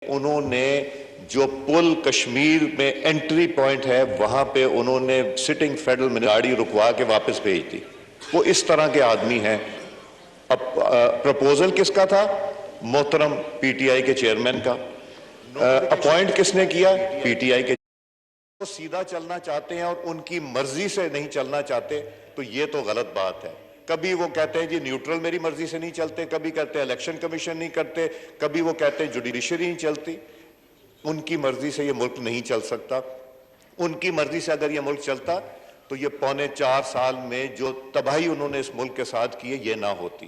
انہوں نے جو پل کشمیر میں انٹری پوائنٹ ہے وہاں پہ انہوں نے سٹنگ فیڈرل گاڑی رکوا کے واپس بھیج دی. وہ اس طرح کے آدمی ہیں. اب پروپوزل کس کا تھا؟ محترم پی ٹی آئی کے چیئرمین کا. اپوائنٹ کس نے کیا؟ پی ٹی آئی کے. وہ سیدھا چلنا چاہتے ہیں اور ان کی مرضی سے نہیں چلنا چاہتے تو یہ تو غلط بات ہے. کبھی وہ کہتے ہیں جی نیوٹرل میری مرضی سے نہیں چلتے, کبھی کہتے ہیں الیکشن کمیشن نہیں کرتے, کبھی وہ کہتے ہیں جوڈیشری نہیں چلتی. ان کی مرضی سے یہ ملک نہیں چل سکتا. ان کی مرضی سے اگر یہ ملک چلتا تو یہ 4.25 سال میں جو تباہی انہوں نے اس ملک کے ساتھ کی ہے یہ نہ ہوتی.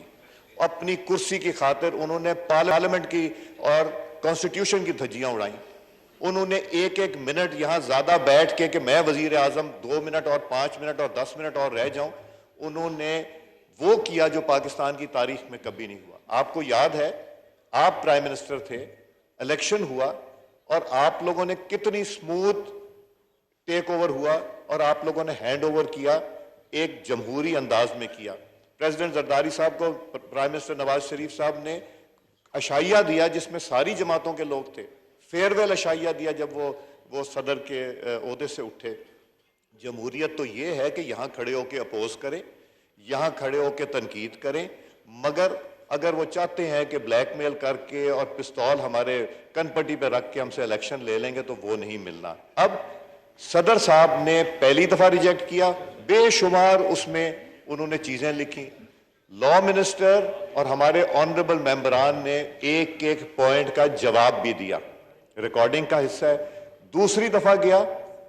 اپنی کرسی کی خاطر انہوں نے پارلیمنٹ کی اور کانسٹیٹیوشن کی دھجیاں اڑائیں. انہوں نے ایک منٹ یہاں زیادہ بیٹھ کے کہ میں وزیر اعظم 2 منٹ اور 5 منٹ اور 10 منٹ اور رہ جاؤں, انہوں نے وہ کیا جو پاکستان کی تاریخ میں کبھی نہیں ہوا. آپ کو یاد ہے آپ پرائم منسٹر تھے, الیکشن ہوا اور آپ لوگوں نے کتنی سموتھ ٹیک اوور ہوا اور آپ لوگوں نے ہینڈ اوور کیا, ایک جمہوری انداز میں کیا. پریزیڈنٹ زرداری صاحب کو پرائم منسٹر نواز شریف صاحب نے عشائیہ دیا جس میں ساری جماعتوں کے لوگ تھے. فیئر ویل عشائیہ دیا جب وہ صدر کے عہدے سے اٹھے. جمہوریت تو یہ ہے کہ یہاں کھڑے ہو کے اپوز کریں, یہاں کھڑے ہو کے تنقید کریں, مگر اگر وہ چاہتے ہیں کہ بلیک میل کر کے اور پستول ہمارے کن پٹی پہ رکھ کے ہم سے الیکشن لے لیں گے تو وہ نہیں ملنا. اب صدر صاحب نے پہلی دفعہ ریجیکٹ کیا, بے شمار اس میں انہوں نے چیزیں لکھی. لا منسٹر اور ہمارے آنریبل ممبران نے ایک پوائنٹ کا جواب بھی دیا, ریکارڈنگ کا حصہ ہے. دوسری دفعہ گیا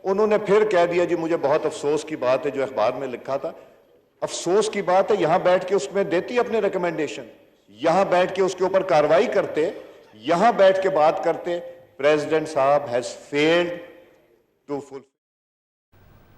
انہوں نے پھر کہہ دیا جی مجھے بہت افسوس کی بات ہے جو اخبار میں لکھا تھا. افسوس کی بات ہے, یہاں بیٹھ کے اس میں دیتی اپنے ریکمنڈیشن, یہاں بیٹھ کے اس کے اوپر کاروائی کرتے, یہاں بیٹھ کے بات کرتے. پریزیڈنٹ صاحب ہیز فیلڈ ٹو فل